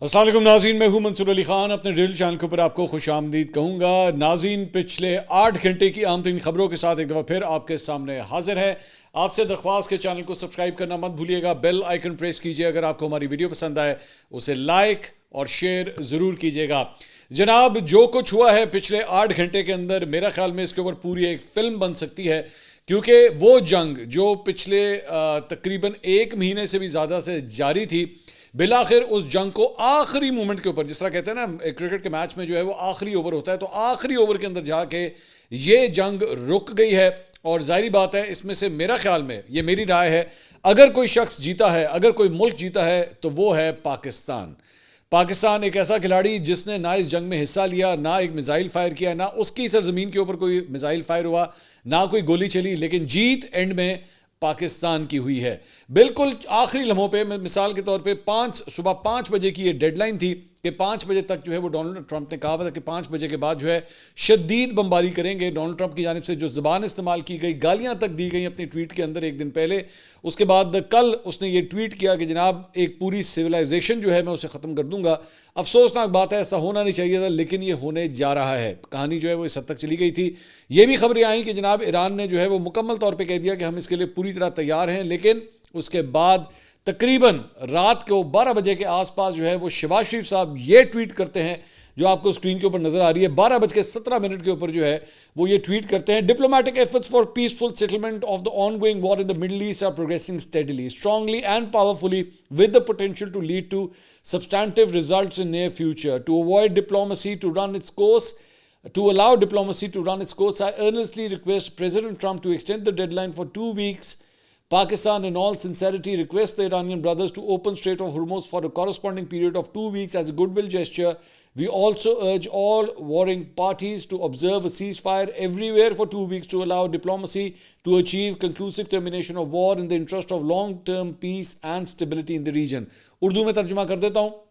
अस्सलाम वालेकुम नाज़रीन, मैं हूं मंसूर अली खान। अपने डिजिटल चैनल के ऊपर आपको खुश आमदीद कहूँगा। नाज़रीन, पिछले 8 घंटे की आम तरीन खबरों के साथ एक दफ़ा फिर आपके सामने हाजिर है। आपसे दरख्वास्त के चैनल को सब्सक्राइब करना मत भूलिएगा, बेल आइकन प्रेस कीजिए। अगर आपको हमारी वीडियो पसंद आए उसे लाइक और शेयर ज़रूर कीजिएगा। जनाब, जो कुछ हुआ है पिछले 8 घंटे के अंदर, मेरा ख्याल में इसके ऊपर पूरी एक फ़िल्म बन सकती है, क्योंकि वो जंग जो पिछले तकरीबन 1 महीने से भी ज़्यादा से जारी थी, बिलाखिर उस जंग को आखिरी मोमेंट के ऊपर, जिस तरह कहते हैं ना क्रिकेट के मैच में जो है वो आखिरी ओवर होता है, तो आखिरी ओवर के अंदर जाके ये जंग रुक गई है। और जाहिर बात है, इसमें से मेरा ख्याल में, ये मेरी राय है, अगर कोई शख्स जीता है, अगर कोई मुल्क जीता है, तो वो है पाकिस्तान। पाकिस्तान एक ऐसा खिलाड़ी जिसने ना इस जंग में हिस्सा लिया, ना एक मिसाइल फायर किया, ना उसकी सरजमीन के ऊपर कोई मिसाइल फायर हुआ, ना कोई गोली चली, लेकिन जीत एंड में पाकिस्तान की हुई है। बिल्कुल आखिरी लम्हों पे, मिसाल के तौर पे सुबह 5 बजे की ये डेडलाइन थी कि 5 बजे तक जो है वो डोनाल्ड ट्रंप ने कहा था कि 5 बजे के बाद जो है शदीद बमबारी करेंगे। डोनाल्ड ट्रंप की जानिब से जो ज़बान इस्तेमाल की गई, गालियां तक दी गई अपने ट्वीट के अंदर एक दिन पहले। उसके बाद कल उसने ये ट्वीट किया कि जनाब, एक पूरी सिविलाइजेशन जो है मैं उसे ख़त्म कर दूंगा। अफसोसनाक बात है, ऐसा होना नहीं चाहिए था, लेकिन ये होने जा रहा है। कहानी जो है वो इस हद तक चली गई थी। ये भी खबरें आई कि जनाब ईरान ने जो है वो मुकम्मल तौर पर कह दिया कि हम इसके लिए पूरी तरह तैयार हैं, लेकिन उसके बाद तकरीबन रात को 12 बजे के आसपास जो है वो शहबाज शरीफ साहब ये ट्वीट करते हैं, जो आपको स्क्रीन के ऊपर नजर आ रही है। 12:17 के ऊपर जो है वो ये ट्वीट करते हैं, diplomatic efforts for peaceful settlement of the ongoing war in the Middle East are progressing steadily, strongly and powerfully with the potential to lead to substantive results in near future, to avoid diplomacy to run its course. To allow diplomacy to run its course, I earnestly request President Trump to extend the deadline for 2 weeks. Pakistan, in all sincerity, requests the Iranian brothers to open Strait of Hormuz for a corresponding period of 2 weeks as a goodwill gesture. We also urge all warring parties to observe a ceasefire everywhere for 2 weeks to allow diplomacy to achieve conclusive termination of war in the interest of long-term peace and stability in the region. Urdu में तर्जुमा कर देता हूँ।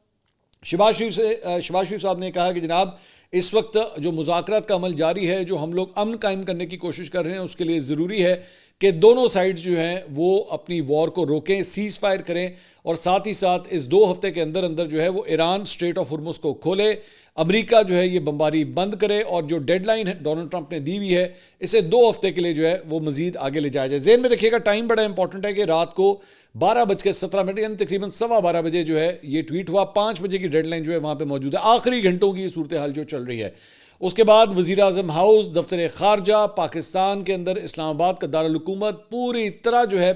शहबाज शरीफ साहब ने कहा कि जनाब, इस वक्त जो मुज़ाकरात का अमल जारी है, जो हम लोग अमन कायम करने की कोशिश कर रहे हैं, उसके लिए ज़रूरी है कि दोनों साइड्स जो हैं वो अपनी वॉर को रोकें, सीज़ फायर करें, और साथ ही साथ इस 2 हफ्ते के अंदर अंदर जो है वो ईरान स्ट्रेट ऑफ हुर्मुज़ को खोले, अमेरिका जो है ये बमबारी बंद करे, और जो डेडलाइन है डोनाल्ड ट्रंप ने दी हुई है, इसे 2 हफ्ते के लिए जो है वो मज़ीद आगे ले जाया जाए। ज़हन में रखिएगा, टाइम बड़ा इंपॉर्टेंट है कि रात को 12:17 यानी तकरीबन 12:15 बजे जो है ये ट्वीट हुआ। 5 बजे की डेडलाइन जो है वहाँ पर मौजूद है। आखिरी घंटों की सूरत हाल जो चल रही है। उसके बाद वज़ीर आज़म हाउस, दफ्तर ख़ारजा, पाकिस्तान के अंदर इस्लामाबाद का दारुल हुकूमत पूरी तरह जो है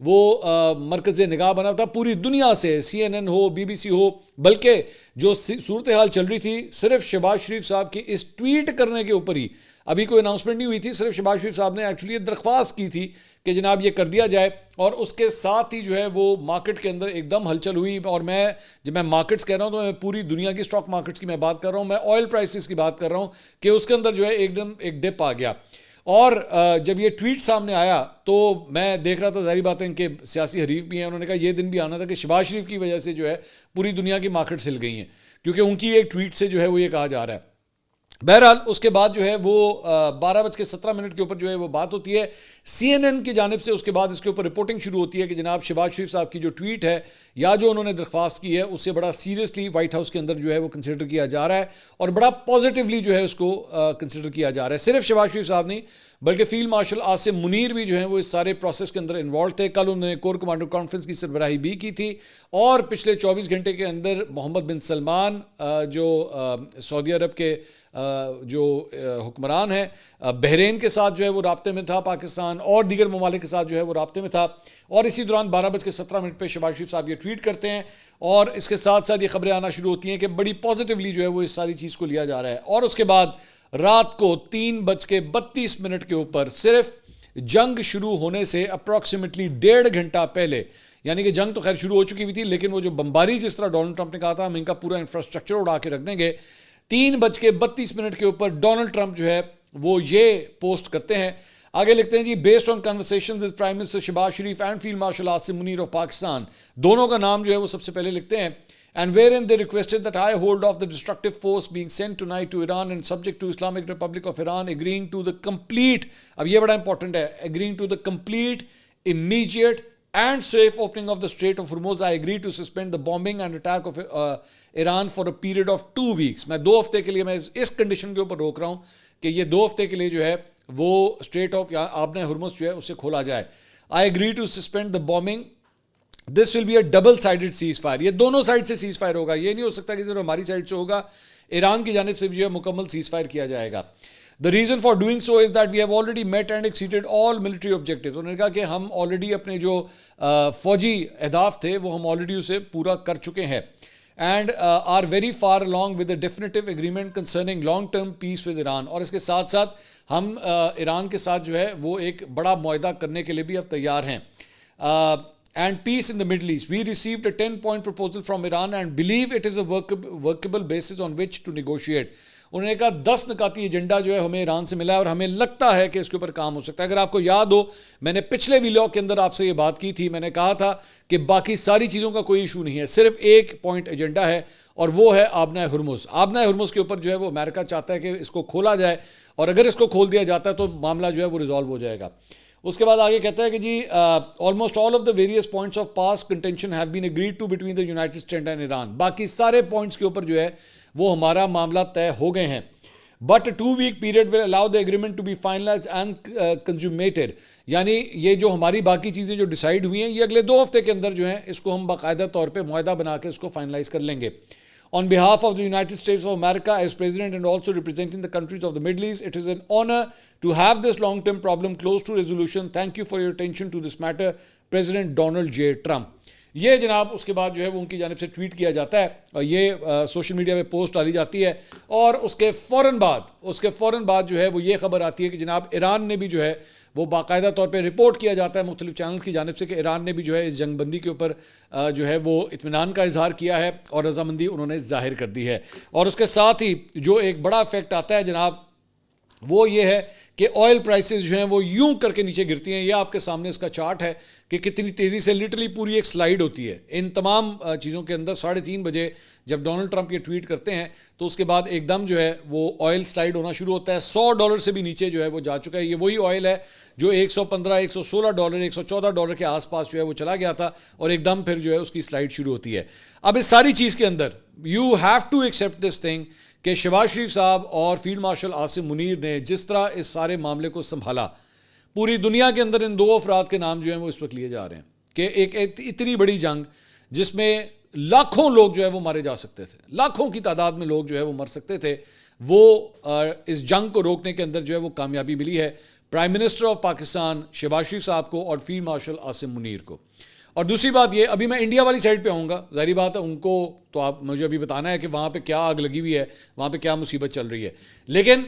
वो मरकज़ निगाह बना था पूरी दुनिया से। CNN हो, BBC हो, बल्कि जो सूरत हाल चल रही थी, सिर्फ शहबाज शरीफ साहब की इस ट्वीट करने के ऊपर ही, अभी कोई अनाउंसमेंट नहीं हुई थी, सिर्फ शहबाज शरीफ साहब ने एक्चुअली दरख्वास्त की थी कि जनाब ये कर दिया जाए, और उसके साथ ही जो है वो मार्केट के अंदर एकदम हलचल हुई। और जब मैं मार्केट्स कह रहा हूँ तो मैं पूरी दुनिया की स्टॉक मार्केट्स की मैं बात कर रहा हूँ, मैं ऑयल प्राइसेस की बात कर रहा हूँ कि उसके अंदर जो है एकदम एक डिप आ गया। और जब ये ट्वीट सामने आया तो मैं देख रहा था, जाहिर बात है इनके सियासी हरीफ भी हैं, उन्होंने कहा ये दिन भी आना था कि शहबाज शरीफ की वजह से जो है पूरी दुनिया की मार्केट्स हिल गई हैं, क्योंकि उनकी एक ट्वीट से जो है वो ये कहा जा रहा है। बहरहाल उसके बाद जो है वो 12:17 के ऊपर जो है वो बात होती है CNN की जानिब से। उसके बाद इसके ऊपर रिपोर्टिंग शुरू होती है कि जनाब शहबाज शरीफ साहब की जो ट्वीट है या जो उन्होंने दरख्वास्त की है, उससे बड़ा सीरियसली वाइट हाउस के अंदर जो है वो कंसिडर किया जा रहा है, और बड़ा पॉजिटिवली जो है उसको कंसिडर किया जा रहा है। सिर्फ शहबाज शरीफ साहब नहीं, बल्कि फील्ड मार्शल आसिम मुनीर भी जो है वो इस सारे प्रोसेस के अंदर इन्वॉल्व थे। कल उन्होंने कोर कमांडर कॉन्फ्रेंस की सरबराही भी की थी, और पिछले 24 घंटे के अंदर मोहम्मद बिन सलमान, जो सऊदी अरब के जो हुक्मरान है, बहरीन के साथ जो है वो राब्ते में था पाकिस्तान, और दीगर ममालिक के साथ जो है वो राब्ते में था। और इसी दौरान 12:17 पे शहबाज शरीफ साहब ये ट्वीट करते हैं, और इसके साथ साथ ये खबरें आना शुरू होती हैं कि बड़ी पॉजिटिवली जो है वो इस सारी चीज़ को लिया जा रहा है। और उसके बाद रात को 3:32 के ऊपर, सिर्फ जंग शुरू होने से अप्रॉक्सीमेटली 1.5 घंटा पहले, यानी कि जंग तो खैर शुरू हो चुकी हुई थी, लेकिन वो जो बमबारी, जिस तरह डोनाल्ड ट्रंप ने कहा था हम इनका पूरा इंफ्रास्ट्रक्चर उड़ा के रख देंगे, 3:32 के ऊपर डोनाल्ड ट्रंप जो है वो ये पोस्ट करते हैं। आगे लिखते हैं जी, based on conversation with prime minister Shehbaz Sharif and field marshal Asim Munir of Pakistan, दोनों का नाम जो है वो सबसे पहले लिखते हैं, and wherein they requested that I hold off the destructive force being sent tonight to Iran and subject to Islamic Republic of Iran agreeing to the complete, अब ये बड़ा इंपॉर्टेंट है, agreeing to the complete, immediate and safe opening of the Strait of Hormuz, I agree to suspend the bombing and attack of Iran for a period of 2 weeks. मैं 2 हफ्ते के लिए मैं इस कंडीशन के ऊपर रोक रहा हूँ कि ये 2 हफ्ते के लिए जो है वो स्ट्रेट ऑफ या आपने हुर्मुज़ जो है उसे खोला जाए. I agree to suspend the bombing. This will be a double sided cease fire. ये दोनों साइड से सीज फायर होगा. ये नहीं हो सकता कि सिर्फ हमारी साइड से होगा, ईरान की जानिब से भी जो है मुकम्मल सीज फायर किया जाएगा. The reason for doing so is that we have already met and exceeded all military objectives. उन्होंने कहा कि हम ऑलरेडी अपने जो फौजी अहदाफ थे वो हम ऑलरेडी उसे पूरा कर चुके हैं. And are very far along with a definitive agreement concerning long-term peace with Iran. और इसके साथ साथ हम ईरान के साथ जो है वो एक बड़ा मुआहदा करने के लिए भी अब तैयार हैं. And peace in the Middle East. We received a 10-point proposal from Iran and believe it is a workable basis on which to negotiate. उन्होंने कहा 10 निकाती एजेंडा जो है हमें ईरान से मिला है और हमें लगता है कि इसके ऊपर काम हो सकता है. अगर आपको याद हो, मैंने पिछले वीडियो के अंदर आपसे ये बात की थी. मैंने कहा था कि बाकी सारी चीज़ों का कोई इशू नहीं है, सिर्फ एक पॉइंट एजेंडा है और वो है आबना हुर्मुज़. आबना हुर्मुज़ के ऊपर जो है वो अमेरिका चाहता है कि इसको खोला जाए और अगर इसको खोल दिया जाता है तो मामला जो है वो रिजॉल्व हो जाएगा. उसके बाद आगे कहता है कि जी almost all of the various points of past contention have been agreed to between the United States and Iran. बाकी सारे पॉइंट्स के ऊपर जो है वो हमारा मामला तय हो गए हैं. But 2 week period will allow the agreement to be finalise and consummated. यानी ये जो हमारी बाकी चीज़ें जो डिसाइड हुई हैं ये अगले 2 हफ्ते के अंदर जो है इसको हम बाकायदा तौर पर मुआहदा बना के इसको फाइनलाइज कर लेंगे. On behalf of the United States of America as President and also representing the countries of the Middle East, it is an honor to have this long-term problem close to resolution. Thank you for your attention to this matter, President Donald J. Trump. ये जनाब उसके बाद जो है वो उनकी जानिब से ट्वीट किया जाता है और ये सोशल मीडिया पे पोस्ट डाली जाती है और उसके फ़ौरन बाद जो है वो ये खबर आती है कि जनाब ईरान ने भी जो है वो बाकायदा तौर पे रिपोर्ट किया जाता है मुख्तलिफ चैनल्स की जानिब से कि ईरान ने भी जो है इस जंगबंदी के ऊपर जो है वो इत्मीनान का इजहार किया है और रजामंदी उन्होंने जाहिर कर दी है. और उसके साथ ही जो एक बड़ा इफेक्ट आता है जनाब वो ये है कि ऑयल प्राइसेस जो हैं वो यूं करके नीचे गिरती हैं. ये आपके सामने इसका चार्ट है कि कितनी तेज़ी से लिटरली पूरी एक स्लाइड होती है इन तमाम चीज़ों के अंदर. 3:30 बजे जब डोनाल्ड ट्रंप ये ट्वीट करते हैं तो उसके बाद एकदम जो है वो ऑयल स्लाइड होना शुरू होता है. $100 से भी नीचे जो है वो जा चुका है. ये वही ऑयल है जो $115, $116, $114 के आसपास जो है वो चला गया था और एकदम फिर जो है उसकी स्लाइड शुरू होती है. अब इस सारी चीज़ के अंदर you have to accept this thing कि शहबाज शरीफ साहब और फील्ड मार्शल आसिम मुनीर ने जिस तरह इस सारे मामले को संभाला, पूरी दुनिया के अंदर इन 2 अफराद के नाम जो हैं वो इस वक्त लिए जा रहे हैं कि एक इतनी बड़ी जंग जिसमें लाखों लोग जो है वो मारे जा सकते थे, लाखों की तादाद में लोग जो है वो मर सकते थे, वो इस जंग को रोकने के अंदर जो है वो कामयाबी मिली है prime minister of Pakistan Shehbaz Sharif साहब को और फील्ड मार्शल आसिम मुनीर को. और दूसरी बात ये, अभी मैं इंडिया वाली साइड पे आऊँगा, ज़ाहिर बात है उनको तो आप मुझे अभी बताना है कि वहाँ पे क्या आग लगी हुई है, वहाँ पे क्या मुसीबत चल रही है. लेकिन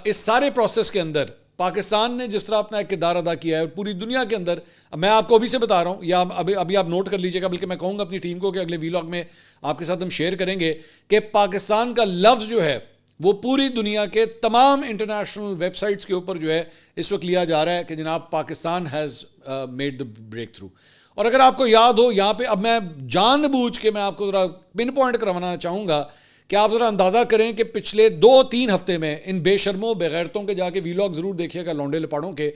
इस सारे प्रोसेस के अंदर पाकिस्तान ने जिस तरह अपना एक किरदार अदा किया है और पूरी दुनिया के अंदर, मैं आपको अभी से बता रहा हूँ या अभी आप नोट कर लीजिएगा, बल्कि मैं कहूँगा अपनी टीम को कि अगले वीलॉग में आपके साथ हम शेयर करेंगे कि पाकिस्तान का लफ्ज़ जो है वो पूरी दुनिया के तमाम इंटरनेशनल वेबसाइट्स के ऊपर जो है इस वक्त लिया जा रहा है कि जनाब Pakistan has made the breakthrough. और अगर आपको याद हो यहाँ पे, अब मैं जानबूझ के मैं आपको ज़रा पिन पॉइंट करवाना चाहूँगा कि आप ज़रा अंदाज़ा करें कि पिछले 2-3 हफ्ते में इन बेशर्मों बेगैरतों के जाके वीलॉग ज़रूर देखिएगा लौंडे लपाड़ों के,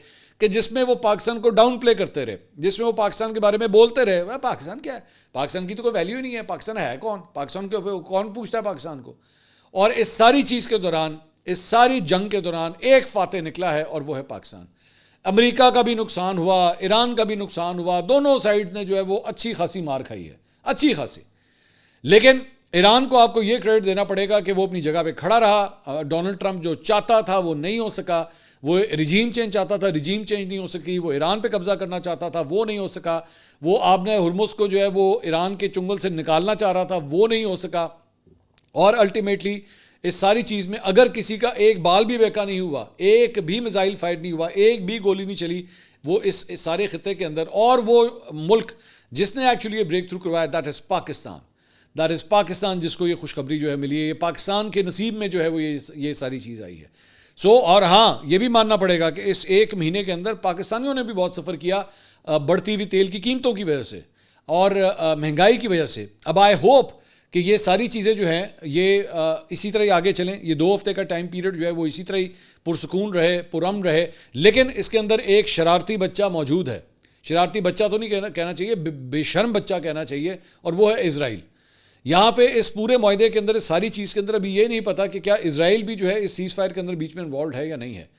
कि जिसमें वो पाकिस्तान को डाउन प्ले करते रहे, जिसमें वो पाकिस्तान के बारे में बोलते रहे वह पाकिस्तान क्या है, पाकिस्तान की तो कोई वैल्यू ही नहीं है, पाकिस्तान है कौन, पाकिस्तान के कौन पूछता है पाकिस्तान को. और इस सारी चीज़ के दौरान, इस सारी जंग के दौरान एक फातह निकला है और वो है पाकिस्तान. अमेरिका का भी नुकसान हुआ, ईरान का भी नुकसान हुआ, दोनों साइड ने जो है वो अच्छी खासी मार खाई है, अच्छी खासी. लेकिन ईरान को आपको ये क्रेडिट देना पड़ेगा कि वो अपनी जगह पे खड़ा रहा. डोनाल्ड ट्रंप जो चाहता था वो नहीं हो सका, वो रिजीम चेंज चाहता था, रिजीम चेंज नहीं हो सकी. वो ईरान पे कब्जा करना चाहता था, वो नहीं हो सका. वो आबना हुर्मुज़ को जो है वो ईरान के चुंगल से निकालना चाह रहा था, वो नहीं हो सका. और अल्टीमेटली इस सारी चीज़ में अगर किसी का एक बाल भी बेका नहीं हुआ, एक भी मिसाइल फायर नहीं हुआ, एक भी गोली नहीं चली वो इस सारे खिते के अंदर, और वो मुल्क जिसने एक्चुअली ये ब्रेक थ्रू करवाया that is Pakistan. That is Pakistan, जिसको ये खुशखबरी जो है मिली है. ये पाकिस्तान के नसीब में जो है वो ये सारी चीज़ आई है. और हाँ, ये भी मानना पड़ेगा कि इस 1 महीने के अंदर पाकिस्तानियों ने भी बहुत सफ़र किया बढ़ती हुई तेल की कीमतों की वजह से और महंगाई की वजह से. अब आई होप कि ये सारी चीज़ें जो हैं ये इसी तरह ही आगे चलें. ये 2 हफ्ते का टाइम पीरियड जो है वो इसी तरह ही पुरसकून रहे, पुरअमन रहे. लेकिन इसके अंदर एक शरारती बच्चा मौजूद है. शरारती बच्चा तो नहीं कहना चाहिए, बेशर्म बच्चा कहना चाहिए, और वो है इजराइल। यहाँ पे इस पूरे मुआहदे के अंदर, इस सारी चीज़ के अंदर अभी ये नहीं पता कि क्या इजराइल भी जो है इस सीज़ फायर के अंदर बीच में इन्वॉल्व है या नहीं है।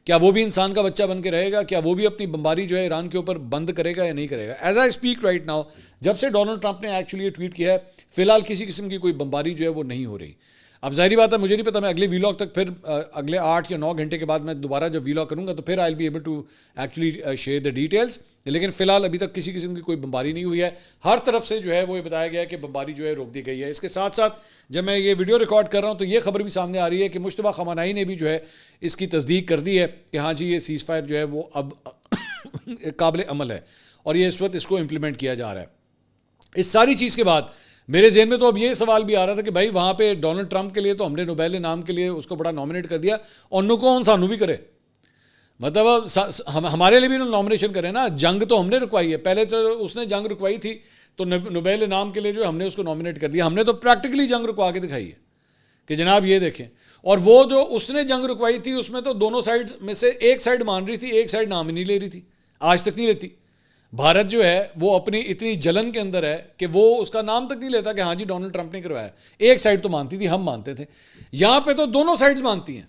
क्या वो भी इंसान का बच्चा बन के रहेगा? क्या वो भी अपनी बमबारी जो है ईरान के ऊपर बंद करेगा या नहीं करेगा? As I speak right now, जब से डोनाल्ड ट्रंप ने एक्चुअली ये ट्वीट किया है, फिलहाल किसी किस्म की कोई बमबारी जो है वो नहीं हो रही। अब जाहिर बात है, मुझे नहीं पता, मैं अगले वीलॉग तक फिर अगले 8 या 9 घंटे के बाद मैं दोबारा जब वीलॉग करूंगा तो फिर I will be able to actually share the details. लेकिन फिलहाल अभी तक किसी किस्म की कोई बमबारी नहीं हुई है। हर तरफ से जो है वो ये बताया गया है कि बमबारी जो है रोक दी गई है। इसके साथ साथ जब मैं ये वीडियो रिकॉर्ड कर रहा हूँ तो ये खबर भी सामने आ रही है कि मुश्तबा खमानाई ने भी जो है इसकी तस्दीक कर दी है कि हाँ जी, ये सीज़ फायर जो है वो अब काबिल अमल है और ये इस वक्त इसको इम्प्लीमेंट किया जा रहा है। इस सारी चीज़ के बाद मेरे जहन में तो अब ये सवाल भी आ रहा था कि भाई वहाँ पे डोनाल्ड ट्रंप के लिए तो हमने नोबेल इनाम के लिए उसको बड़ा नॉमिनेट कर दिया, और कौन सानू भी करे, मतलब हमारे लिए भी नॉमिनेशन करें ना। जंग तो हमने रुकवाई है, पहले तो उसने जंग रुकवाई थी तो नोबेल इनाम के लिए जो हमने उसको नॉमिनेट कर दिया। हमने तो प्रैक्टिकली जंग रुकवा के दिखाई है कि जनाब ये देखें। और वो जो उसने जंग रुकवाई थी उसमें तो दोनों साइड में से एक साइड मान रही थी, एक साइड नाम ही नहीं ले रही थी, आज तक नहीं लेती। भारत जो है वो अपनी इतनी जलन के अंदर है कि वो उसका नाम तक नहीं लेता कि हाँ जी डोनाल्ड ट्रंप ने करवाया। एक साइड तो मानती थी, हम मानते थे। यहाँ पे तो दोनों साइड्स मानती हैं।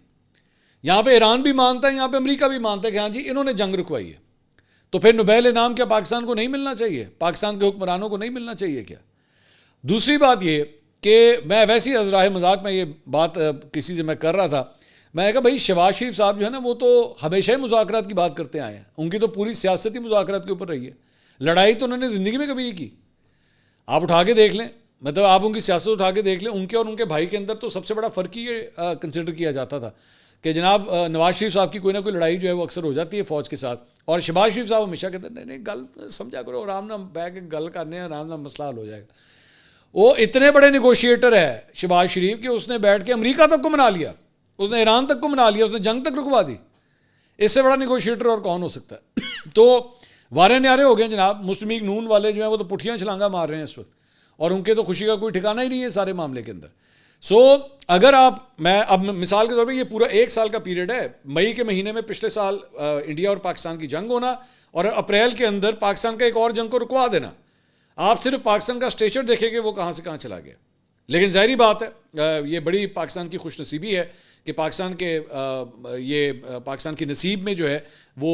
यहाँ पे ईरान भी मानता है, यहाँ पे अमेरिका भी मानता है कि हाँ जी इन्होंने जंग रुकवाई है। तो फिर नोबेल इनाम क्या पाकिस्तान को नहीं मिलना चाहिए? पाकिस्तान के हुक्मरानों को नहीं मिलना चाहिए क्या? दूसरी बात ये कि मैं वैसे ही अज़राए मजाक में ये बात किसी से मैं कर रहा था, मैंने कहा भाई शहबाज शरीफ साहब जो है ना वो तो हमेशा ही मुज़ाकरात की बात करते आए हैं, उनकी तो पूरी सियासत ही मुज़ाकरात के ऊपर रही है। लड़ाई तो उन्होंने ज़िंदगी में कभी नहीं की। आप उठा के देख लें, मतलब आप उनकी सियासत उठा के देख लें, उनके और उनके भाई के अंदर तो सबसे बड़ा फ़र्क ही ये कंसिडर किया जाता था कि जनाब नवाज शरीफ साहब की कोई ना कोई लड़ाई जो है वो अक्सर हो जाती है फ़ौज के साथ, और शहबाज शरीफ साहब हमेशा कहते हैं नहीं गल समझा करो, आराम नाम बैठ के गल करने, आराम नाम मसला हल हो जाएगा। वो इतने बड़े निगोशिएटर है शहबाज शरीफ कि उसने बैठ के अमेरिका तक को मना लिया, उसने ईरान तक को मना लिया, उसने जंग तक रुकवा दी। इससे बड़ा निगोशिएटर और कौन हो सकता है? तो वारे न्यारे हो गए जनाब। मुस्लिम लीग नून वाले जो हैं वो तो पुठियाँ छलांगा मार रहे हैं इस वक्त, और उनके तो खुशी का कोई ठिकाना ही नहीं है सारे मामले के अंदर। अगर मैं अब मिसाल के तौर पे ये पूरा 1 साल का पीरियड है। मई के महीने में पिछले साल इंडिया और पाकिस्तान की जंग होना, और अप्रैल के अंदर पाकिस्तान का एक और जंग को रुकवा देना। आप सिर्फ पाकिस्तान का स्टेचर देखेंगे वो कहाँ से कहाँ चला गया। लेकिन जाहिर बात है ये बड़ी पाकिस्तान की खुशनसीबी है कि पाकिस्तान के पाकिस्तान की नसीब में जो है वो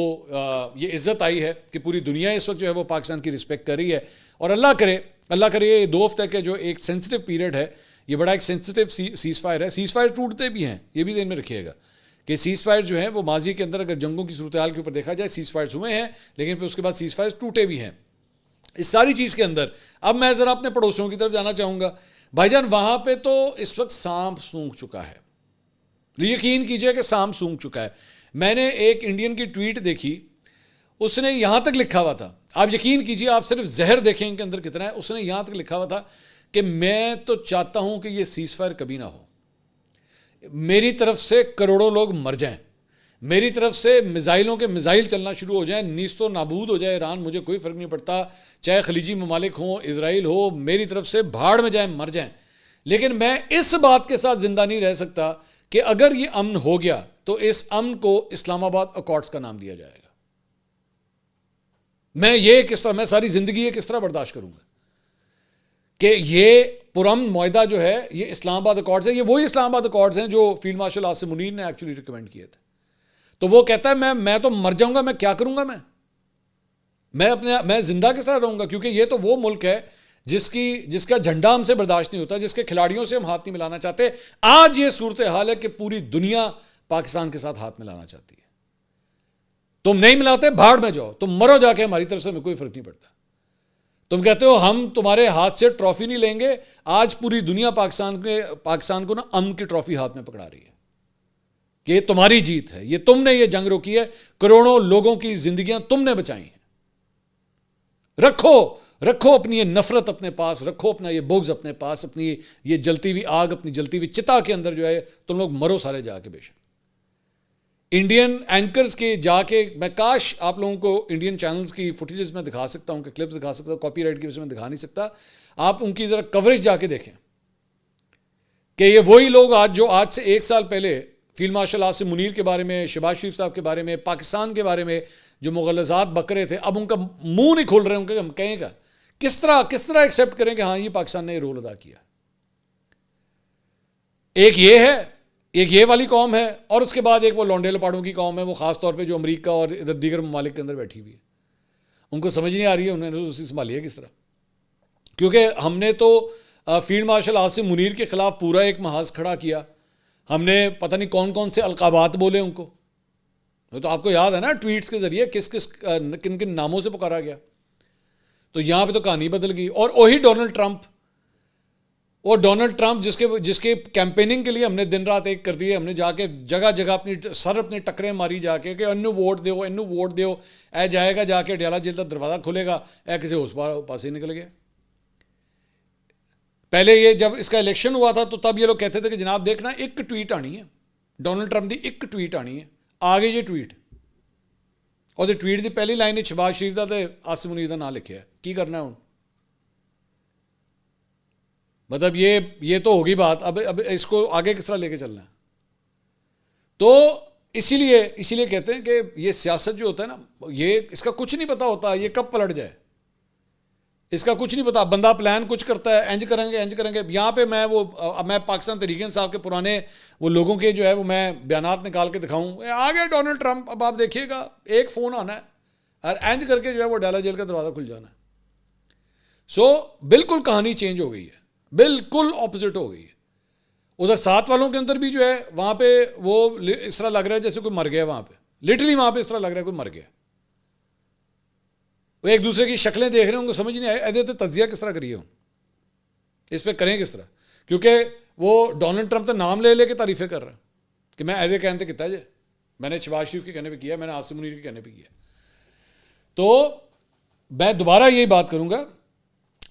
ये इज़्ज़त आई है कि पूरी दुनिया इस वक्त जो है वो पाकिस्तान की रिस्पेक्ट कर रही है। और अल्लाह करे ये 2 हफ्ते के जो एक सेंसिटिव पीरियड है, ये बड़ा एक सेंसिटिव सीज़ फायर है। सीज़ फायर टूटते भी हैं, ये भी ज़हन में रखिएगा कि सीज़ फायर जो है वो माजी के अंदर अगर जंगों की सूरत हाल के ऊपर देखा जाए सीज़ फायर हुए हैं, लेकिन फिर उसके बाद सीज़ फायर टूटे भी हैं। इस सारी चीज़ के अंदर अब मैं ज़रा अपने पड़ोसियों की तरफ जाना चाहूँगा। भाईजान वहाँ पे तो इस वक्त सांप सूंघ चुका है, यकीन कीजिए कि सांप सूंघ चुका है। मैंने एक इंडियन की ट्वीट देखी, उसने यहाँ तक लिखा हुआ था, आप यकीन कीजिए, आप सिर्फ जहर देखें इनके अंदर कितना है। उसने यहाँ तक लिखा हुआ था कि मैं तो चाहता हूँ कि ये सीज़ फायर कभी ना हो, मेरी तरफ से करोड़ों लोग मर जाएं, मेरी तरफ से मिज़ाइलों के मिज़ाइल चलना शुरू हो जाएं, नीस्तो नाबूद हो जाए ईरान, मुझे कोई फ़र्क नहीं पड़ता, चाहे खलीजी ममालिक हों, इज़राइल हो, मेरी तरफ से भाड़ में जाएं, मर जाएं। लेकिन मैं इस बात के साथ ज़िंदा नहीं रह सकता कि अगर ये अमन हो गया तो इस अमन को इस्लामाबाद अकॉर्ड्स का नाम दिया जाएगा। मैं सारी ज़िंदगी ये किस तरह बर्दाश्त करूँगा कि ये पुरअमन मुआहदा जो है ये इस्लामाबाद अकॉर्ड्स है। ये वही इस्लामाबाद अकॉर्ड्स हैं जो फील्ड मार्शल आसिम मुनीर ने एक्चुअली रिकमेंड किए थे। तो वो कहता है मैं तो मर जाऊंगा, मैं क्या करूंगा, मैं जिंदा किस तरह रहूंगा? क्योंकि ये तो वो मुल्क है जिसका झंडा हमसे बर्दाश्त नहीं होता, जिसके खिलाड़ियों से हम हाथ नहीं मिलाना चाहते। आज ये सूरत हाल है कि पूरी दुनिया पाकिस्तान के साथ हाथ मिलाना चाहती है। तुम नहीं मिलाते, भाड़ में जाओ, तुम मरो जाके, हमारी तरफ से हमें कोई फर्क नहीं पड़ता। तुम कहते हो हम तुम्हारे हाथ से ट्रॉफी नहीं लेंगे। आज पूरी दुनिया पाकिस्तान को ना अमन की ट्रॉफी हाथ में पकड़ा रही है कि ये तुम्हारी जीत है, ये तुमने ये जंग रोकी है, करोड़ों लोगों की जिंदगियां तुमने बचाई हैं। रखो अपनी ये नफरत अपने पास, रखो अपना ये बुग़्ज़ अपने पास, अपनी ये जलती हुई आग, अपनी जलती हुई चिता के अंदर जो है तुम लोग मरो सारे जाके। बेशक इंडियन एंकर्स के जाके, मैं काश आप लोगों को इंडियन चैनल्स की फुटेजेस में दिखा सकता हूं, कि क्लिप्स दिखा सकता हूं, कॉपीराइट की वजह से मैं दिखा नहीं सकता। आप उनकी ज़रा कवरेज जाके देखें कि ये वही लोग जो आज से 1 साल पहले फील्ड मार्शल आसिम मुनीर के बारे में, शहबाज शरीफ साहब के बारे में, पाकिस्तान के बारे में जो मुग़ल्लज़ात बक रहे थे, अब उनका मुंह नहीं खुल रहे, उनके हम कहेंगे किस तरह एक्सेप्ट करें कि हाँ ये पाकिस्तान ने रोल अदा किया। एक ये है, एक ये वाली कौम है, और उसके बाद एक वो लौंडे लपाड़ों की कौम है, वो ख़ास तौर पे जो अमेरिका और इधर दीगर ममालिक के अंदर बैठी हुई है। उनको समझ नहीं आ रही है उन्होंने उसे संभाली है किस तरह, क्योंकि हमने तो फील्ड मार्शल आसिम मुनीर के ख़िलाफ़ पूरा एक महाज खड़ा किया, हमने पता नहीं कौन कौन से अलकाबात बोले उनको, तो आपको याद है ना ट्वीट्स के ज़रिए किन किन नामों से पुकारा गया। तो यहाँ पे तो कहानी बदल गई। और वही डोनाल्ड ट्रंप जिसके कैंपेनिंग के लिए हमने दिन रात एक कर दिए, हमने जाके जगह जगह अपनी टकरें मारी जाके कि अन्नू वोट दो, ऐ जाएगा जाके अडयाला जेल का दरवाज़ा खुलेगा, ऐ किसी उस पास ही निकल गया। पहले ये जब इसका इलेक्शन हुआ था तो तब ये लोग कहते थे कि जनाब देखना एक ट्वीट आनी है, डोनाल्ड ट्रंप की एक ट्वीट आनी है, आ गई ये ट्वीट, और ट्वीट की पहली लाइन शहबाज शरीफ का तो आसिम मुनीर का नाम लिखा है। की करना है हूँ, मतलब ये तो होगी बात। अब इसको आगे किस तरह लेके चलना है? तो इसीलिए कहते हैं कि ये सियासत जो होता है ना, ये इसका कुछ नहीं पता होता ये कब पलट जाए, इसका कुछ नहीं पता। बंदा प्लान कुछ करता है, इंज करेंगे। यहाँ पे मैं पाकिस्तान तहरीक इंसाफ के पुराने वो लोगों के जो है वो मैं बयानात निकाल के दिखाऊं, आ गया डोनाल्ड ट्रंप, अब आप देखिएगा एक फ़ोन आना है और इंज करके जो है वो अडयाला जेल का दरवाज़ा खुल जाना है। सो बिल्कुल कहानी चेंज हो गई है, बिल्कुल ऑपोजिट हो गई है। उधर साथ वालों के अंदर भी जो है वहाँ पे वो इस तरह लग रहा है जैसे कोई मर गया, वहाँ पे लिटरली वहाँ पे इस तरह लग रहा है कोई मर गया। वो एक दूसरे की शक्लें देख रहे हैं, उनको समझ नहीं आए ऐसे तो तजिया किस तरह करिए, इस पर करें किस तरह, क्योंकि वो डोनाल्ड ट्रंप तो नाम ले लेके तारीफ़ें कर रहा है कि मैं ऐसे कहने किया जे, मैंने शहबाज शरीफ के कहने पे किया, मैंने आसिम मुनीर के कहने पे किया। तो मैं दोबारा यही बात करूँगा,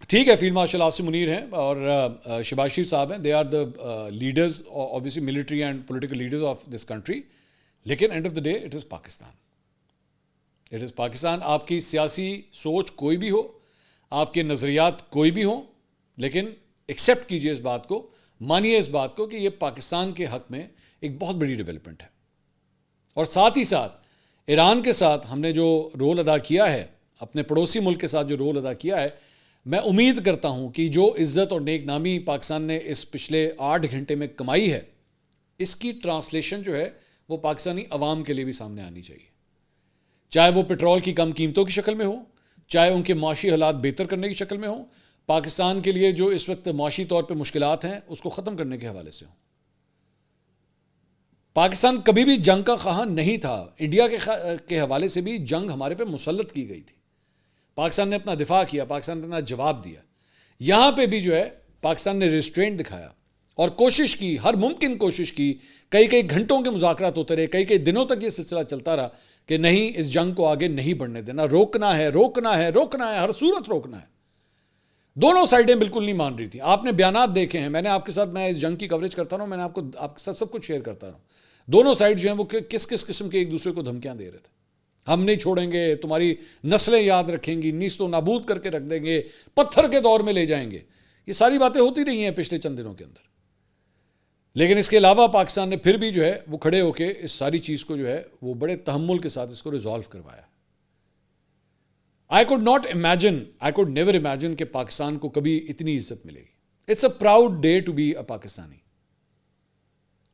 ठीक है फील्ड मार्शल आसिम मुनीर हैं और शहबाज शरीफ साहब हैं, they are the leaders obviously military and political leaders of this country, लेकिन end of the day it is Pakistan, it is Pakistan. आपकी सियासी सोच कोई भी हो, आपके नज़रियात कोई भी हो, लेकिन एक्सेप्ट कीजिए इस बात को, मानिए इस बात को कि ये पाकिस्तान के हक़ में एक बहुत बड़ी डेवलपमेंट है। और साथ ही साथ ईरान के साथ हमने जो रोल अदा किया है, अपने पड़ोसी मुल्क के साथ जो रोल अदा किया है, मैं उम्मीद करता हूँ कि जो इज़्ज़त और नेक नामी पाकिस्तान ने इस पिछले 8 घंटे में कमाई है, इसकी ट्रांसलेशन जो है वो पाकिस्तानी अवाम के लिए भी सामने आनी चाहिए, चाहे वो पेट्रोल की कम कीमतों की शक्ल में हो, चाहे उनके माशी हालात बेहतर करने की शक्ल में हो, पाकिस्तान के लिए जो इस वक्त माशी तौर पे मुश्किलात हैं उसको ख़त्म करने के हवाले से हो। पाकिस्तान कभी भी जंग का ख़्वाह नहीं था, इंडिया के हवाले से भी जंग हमारे पे मुसल्लत की गई थी, पाकिस्तान ने अपना दिफा किया, पाकिस्तान ने अपना जवाब दिया। यहाँ पे भी जो है पाकिस्तान ने रिस्ट्रेंट दिखाया और कोशिश की, हर मुमकिन कोशिश की, कई घंटों के मुज़ाकरात होते रहे, कई दिनों तक ये सिलसिला चलता रहा कि नहीं इस जंग को आगे नहीं बढ़ने देना, रोकना है, हर सूरत रोकना है। दोनों साइडें बिल्कुल नहीं मान रही थी। आपने बयानात देखे हैं, मैंने आपके साथ, मैं इस जंग की कवरेज करता रहा, मैंने आपके साथ सब कुछ शेयर करता रहा। दोनों साइड जो हैं वो किस किस्म के एक दूसरे को धमकियाँ दे रहे थे, हम नहीं छोड़ेंगे, तुम्हारी नस्लें याद रखेंगी, नीस्तो नाबूद करके रख देंगे, पत्थर के दौर में ले जाएंगे। ये सारी बातें होती रही हैं पिछले चंद दिनों के अंदर, लेकिन इसके अलावा पाकिस्तान ने फिर भी जो है वो खड़े होकर इस सारी चीज़ को जो है वो बड़े तहम्मुल के साथ इसको रिजॉल्व करवाया। आई कुड नेवर इमेजिन कि पाकिस्तान को कभी इतनी इज्जत मिलेगी। It's a proud day to be a Pakistani.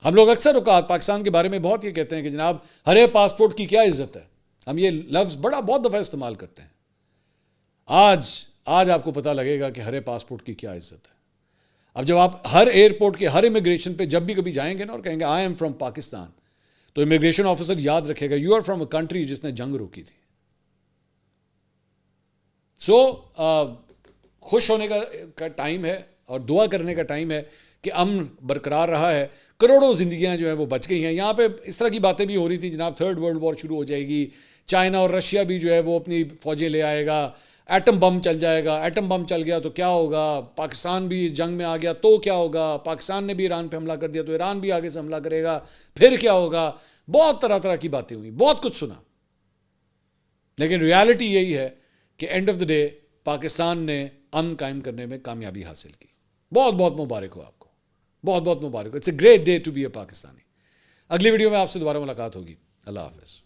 हम लोग अक्सर औकात पाकिस्तान के बारे में बहुत ये कहते हैं कि जनाब हरे पासपोर्ट की क्या इज्जत है, हम ये लफ्ज़ बहुत दफ़ा इस्तेमाल करते हैं। आज आपको पता लगेगा कि हरे पासपोर्ट की क्या इज्जत है। अब जब आप हर एयरपोर्ट के हर इमिग्रेशन पे जब भी कभी जाएंगे ना और कहेंगे आई एम फ्रॉम पाकिस्तान, तो इमिग्रेशन ऑफिसर याद रखेगा you are from a country जिसने जंग रोकी थी। सो खुश होने का टाइम है और दुआ करने का टाइम है कि अमन बरकरार रहा है, करोड़ों जिंदगियां जो है वो बच गई हैं। यहाँ पे इस तरह की बातें भी हो रही थी जनाब थर्ड वर्ल्ड वॉर शुरू हो जाएगी, चाइना और रशिया भी जो है वो अपनी फ़ौजें ले आएगा, एटम बम चल जाएगा, एटम बम चल गया तो क्या होगा, पाकिस्तान भी इस जंग में आ गया तो क्या होगा, पाकिस्तान ने भी ईरान पे हमला कर दिया तो ईरान भी आगे से हमला करेगा, फिर क्या होगा। बहुत तरह की बातें हुई, बहुत कुछ सुना, लेकिन रियलिटी यही है कि and of the day Pakistan ने अमन कायम करने में कामयाबी हासिल की। बहुत मुबारक हो आपको, बहुत मुबारक हो। It's a great day to be a Pakistani. अगली वीडियो में आपसे दोबारा मुलाकात होगी। अल्लाह हाफ़िज़।